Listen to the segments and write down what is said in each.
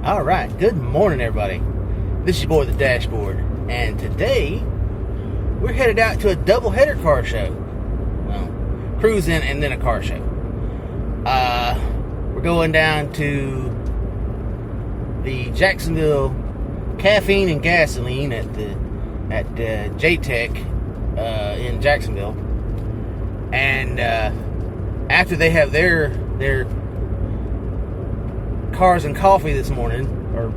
All right, good morning, everybody. This is your boy, the Dashboard, and today we're headed out to a double-header car show. Well, Cruis'n and then a car show. We're going down to the Jacksonville Caffeine and Gasoline at Jtech in Jacksonville, and after they have their cars and coffee this morning, or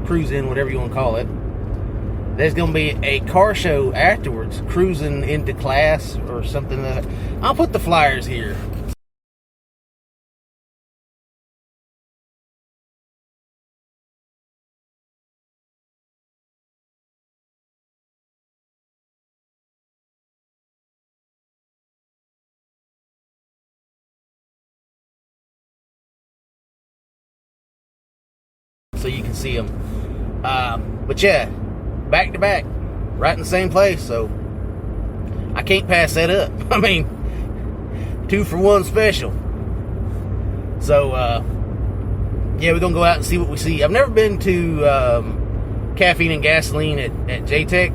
Cruis'n, whatever you want to call it, there's going to be a car show afterwards, Cruis'n into Class or something like that. I'll put the flyers here. So you can see them. But yeah, back to back, right in the same place. So I can't pass that up. I mean, 2-for-1 special. So yeah, we're gonna go out and see what we see. I've never been to Caffeine and Gasoline at Jtech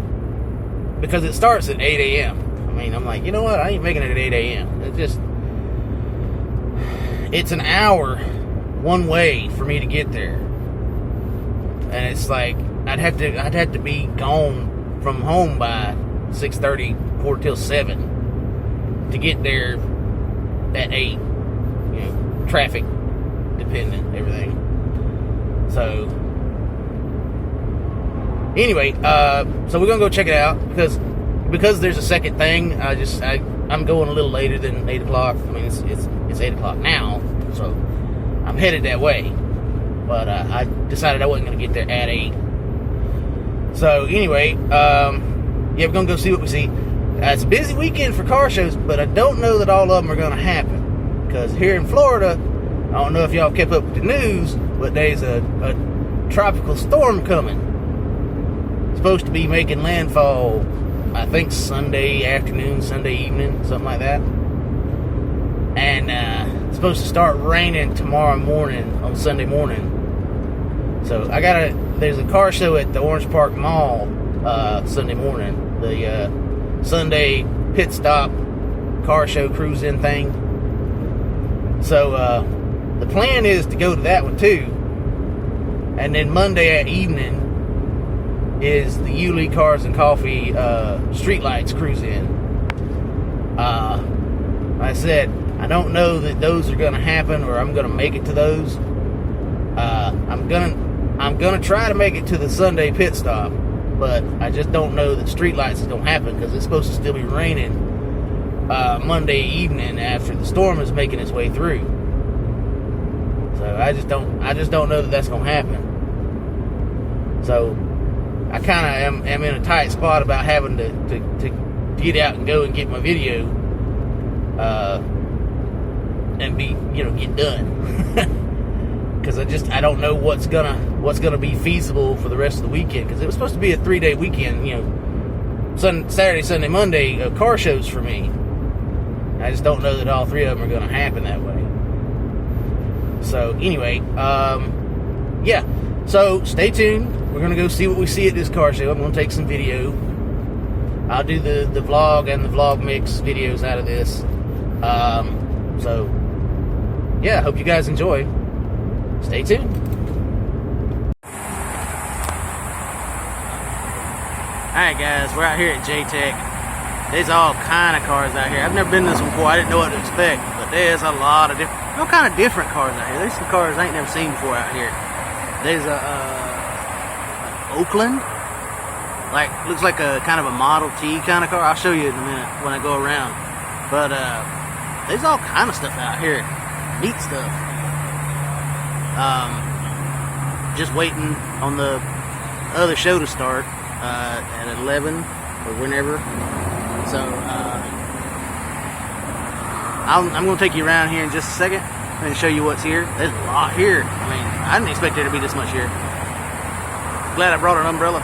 because it starts at 8 a.m. I mean, I'm like, you know what? I ain't making it at 8 a.m. It's an hour one way for me to get there. And it's like I'd have to be gone from home by 6:30, quarter till 7 to get there at 8. You know, traffic dependent, everything. So anyway, so we're gonna go check it out because there's a second thing. I'm going a little later than 8 o'clock. I mean, it's 8 o'clock now, so I'm headed that way. But I decided I wasn't going to get there at 8. So anyway, yeah, we're going to go see what we see. It's a busy weekend for car shows, but I don't know that all of them are going to happen. Because here in Florida, I don't know if y'all kept up with the news, but there's a tropical storm coming. It's supposed to be making landfall, I think Sunday afternoon, Sunday evening, something like that. And it's supposed to start raining tomorrow morning, on Sunday morning. So there's a car show at the Orange Park Mall Sunday morning. The Sunday pit stop car show Cruis'n thing. So the plan is to go to that one too. And then Monday at evening is the Yulee Cars and Coffee Streetlights Cruis'n. Like I said, I don't know that those are going to happen or I'm going to make it to those. I'm gonna try to make it to the Sunday pit stop, but I just don't know that Streetlights is gonna happen because it's supposed to still be raining Monday evening after the storm is making its way through. So I just don't know that that's gonna happen. So I kind of am in a tight spot about having to get out and go and get my video and get done. Because I don't know what's gonna be feasible for the rest of the weekend. Because it was supposed to be a 3-day weekend, Saturday, Sunday, Monday car shows for me. I just don't know that all 3 of them are gonna happen that way. So anyway, yeah. So stay tuned. We're gonna go see what we see at this car show. I'm gonna take some video. I'll do the vlog and the vlog mix videos out of this. So yeah, hope you guys enjoy. Stay tuned. Alright guys, we're out here at Jtech. There's all kind of cars out here. I've never been to this one before. I didn't know what to expect, but there's a lot of all kind of different cars out here. There's some cars I ain't never seen before out here. There's a Oakland, looks like a kind of a Model T kind of car. I'll show you in a minute when I go around. But there's all kind of stuff out here, neat stuff. Just waiting on the other show to start at 11 or whenever. So I'm going to take you around here in just a second and show you what's here. There's a lot here. I mean, I didn't expect there to be this much here. Glad I brought an umbrella.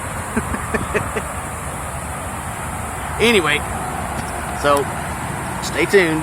Anyway, so stay tuned.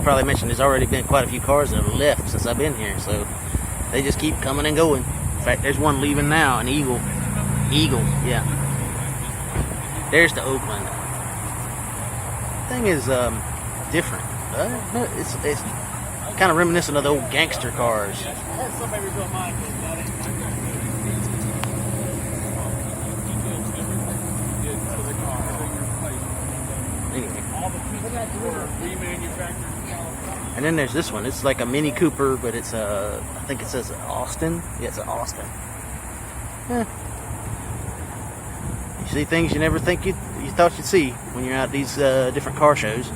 should probably mention there's already been quite a few cars that have left since I've been here, so they just keep coming and going. In fact, there's one leaving now, an Eagle, yeah. There's the Oakland. Thing is different. It's kind of reminiscent of the old gangster cars. Anyway. And then there's this one. It's like a Mini Cooper, but it's I think it says Austin. Yeah, it's an Austin. Yeah. You see things you never think you thought you'd see when you're out at these different car shows.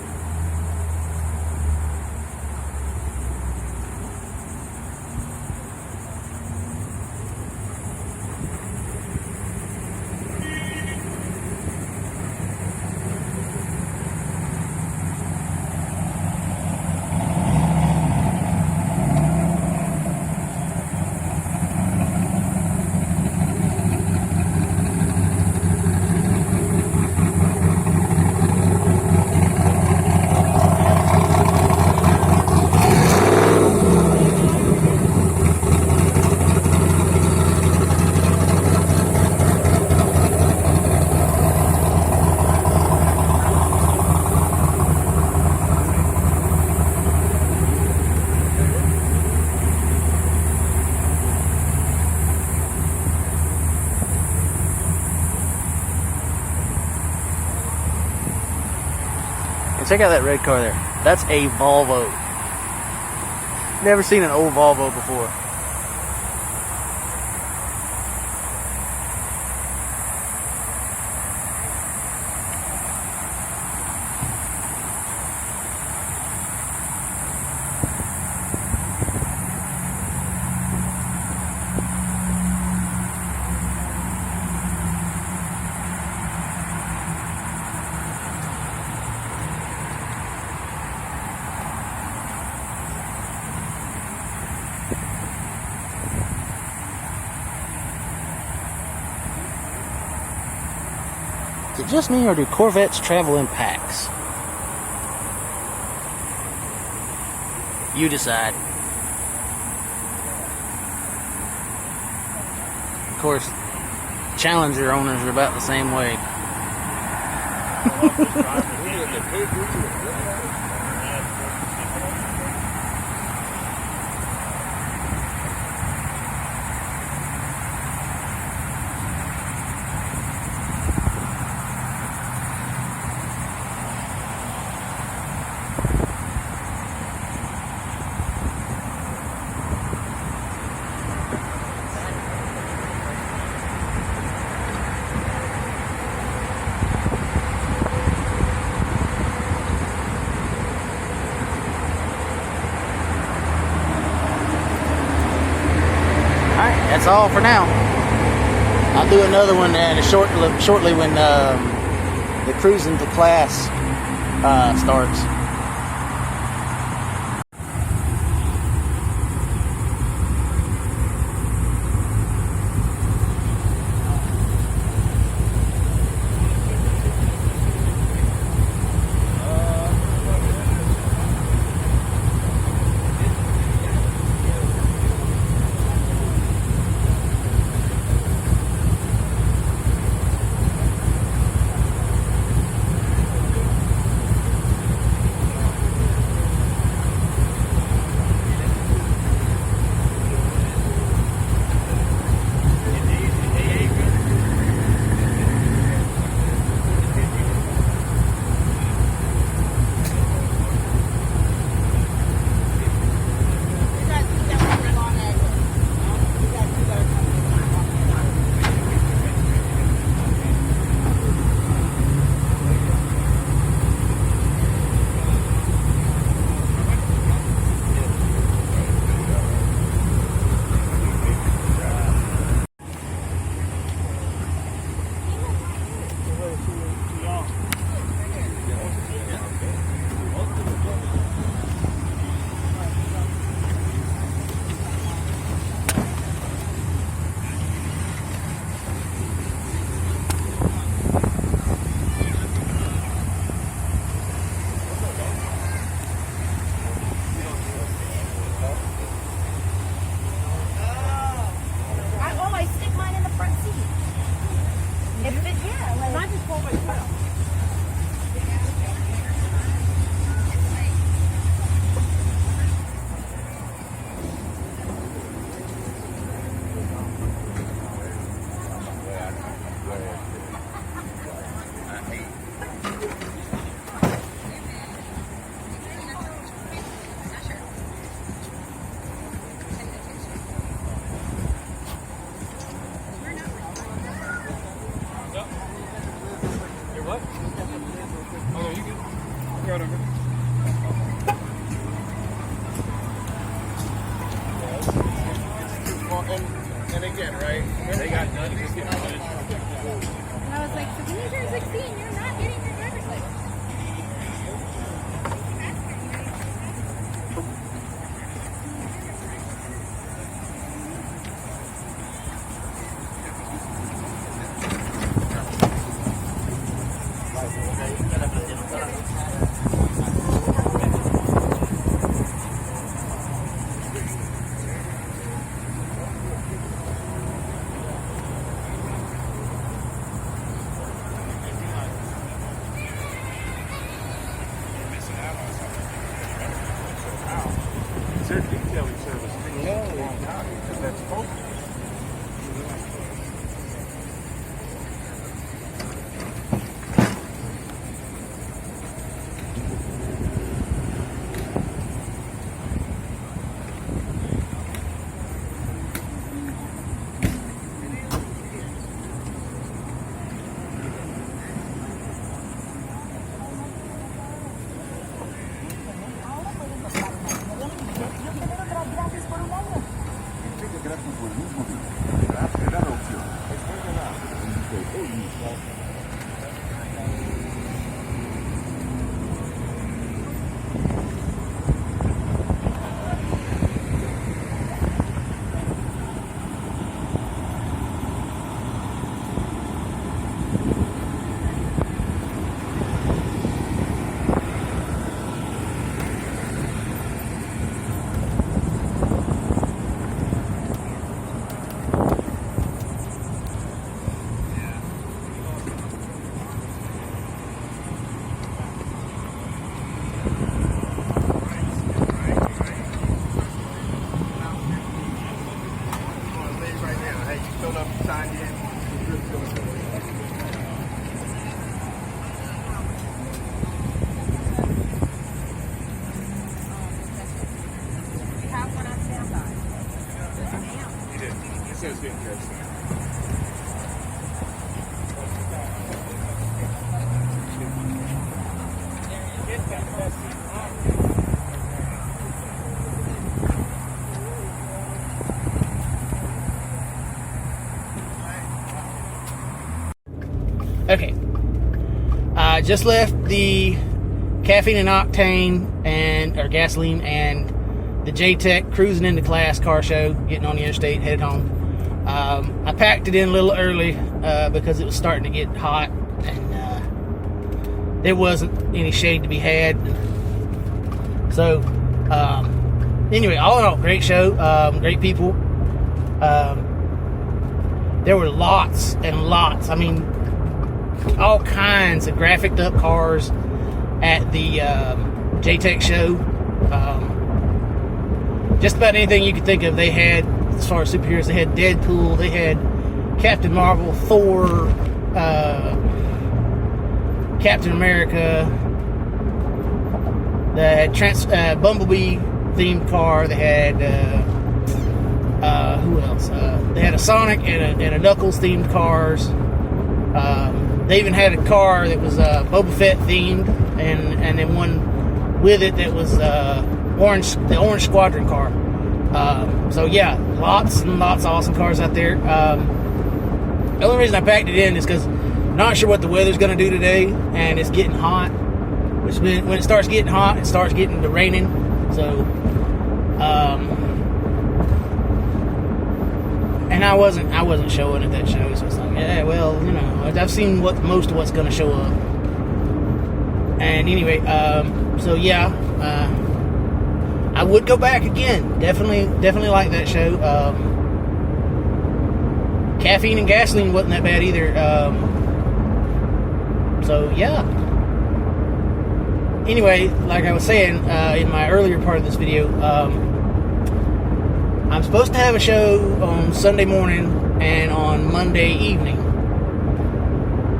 Check out that red car there. That's a Volvo. Never seen an old Volvo before. Is it just me, or do Corvettes travel in packs? You decide. Of course, Challenger owners are about the same way. That's all for now. I'll do another one shortly when the Cruis'n to Class starts. What? Oh, you can go over. And again, right? They got none. You just get punished. And I was like, so when you turn 16, you're not getting your driver's license. Their detailing service takes a long time because that's supposed to be. Okay. I just left the caffeine and octane or gasoline and the Jtech, cruising into Class Car Show, getting on the interstate, headed home. I packed it in a little early because it was starting to get hot and there wasn't any shade to be had. So, anyway, all in all, great show, great people. There were lots and lots. I mean, all kinds of graphicked up cars at the Jtech show. Just about anything you could think of, they had. As far as superheroes, they had Deadpool, they had Captain Marvel, Thor, Captain America. They had Bumblebee themed car. They had who else? They had a Sonic and a Knuckles themed cars. They even had a car that was Boba Fett themed, and then one with it that was the Orange Squadron car. So yeah, lots and lots of awesome cars out there. The only reason I packed it in is because I'm not sure what the weather's going to do today, and it's getting hot. Which when it starts getting hot, it starts getting to raining. So, and I wasn't showing at that show, so it's like, yeah, well, you know, I've seen most of what's going to show up. And anyway, so yeah, I would go back again. Definitely like that show. Caffeine and gasoline wasn't that bad either. So yeah. Anyway, like I was saying in my earlier part of this video, I'm supposed to have a show on Sunday morning and on Monday evening.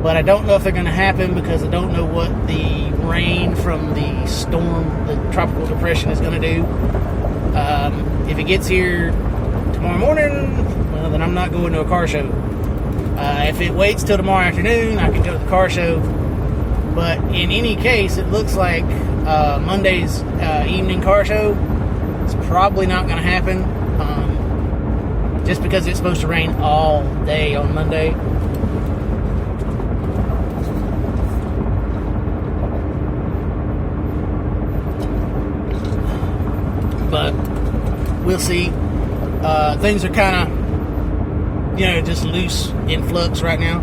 But I don't know if they're going to happen because I don't know what the rain from the storm, the tropical depression, is going to do. If it gets here tomorrow morning, well, then I'm not going to a car show. If it waits till tomorrow afternoon, I can go to the car show. But in any case, it looks like Monday's evening car show is probably not going to happen. Just because it's supposed to rain all day on Monday. But we'll see. Things are kind of, just loose in flux right now.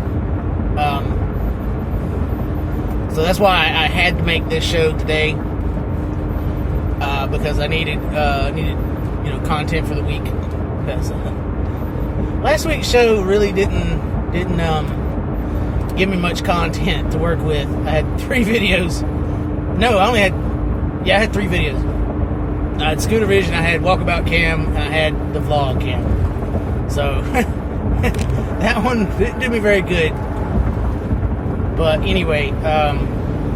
So that's why I had to make this show today, because I needed content for the week. Because last week's show really didn't give me much content to work with. I had 3 videos. No, I had 3 videos. I had Scooter Vision, I had Walkabout Cam, and I had the Vlog Cam. So that one didn't do me very good. But anyway,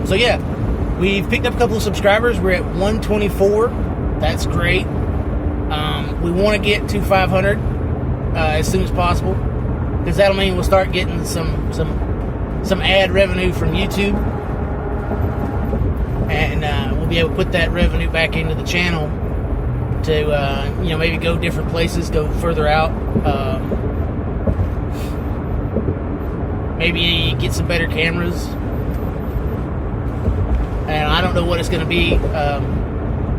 so yeah, we've picked up a couple of subscribers. We're at 124. That's great. We want to get to 500 as soon as possible, because that'll mean we'll start getting some ad revenue from YouTube, and we'll be able to put that revenue back into the channel to maybe go different places, go further out, maybe get some better cameras, and I don't know what it's going to be.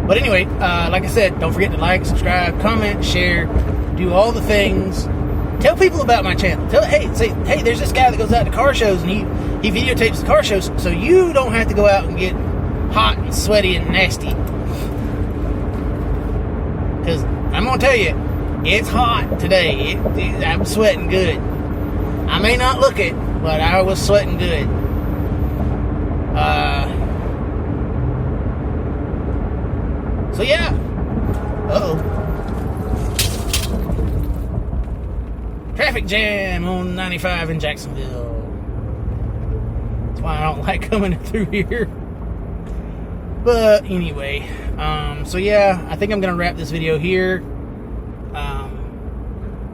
But anyway, like I said, don't forget to like, subscribe, comment, share, do all the things. Tell people about my channel. Hey, there's this guy that goes out to car shows and he videotapes the car shows, so you don't have to go out and get hot and sweaty and nasty. Because I'm going to tell you, it's hot today. I'm sweating good. I may not look it, but I was sweating good. So yeah. Traffic jam on 95 in Jacksonville. That's why I don't like coming through here. But anyway, so yeah, I think I'm gonna wrap this video here.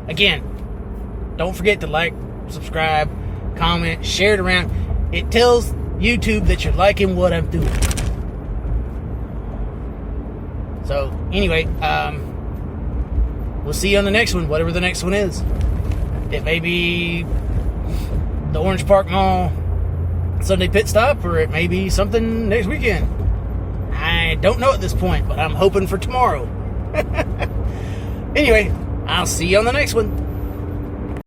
Again, don't forget to like, subscribe, comment, share it around. It tells YouTube that you're liking what I'm doing. So anyway, we'll see you on the next one, whatever the next one is. It may be the Orange Park Mall Sunday pit stop, or it may be something next weekend. I don't know at this point, but I'm hoping for tomorrow. Anyway, I'll see you on the next one.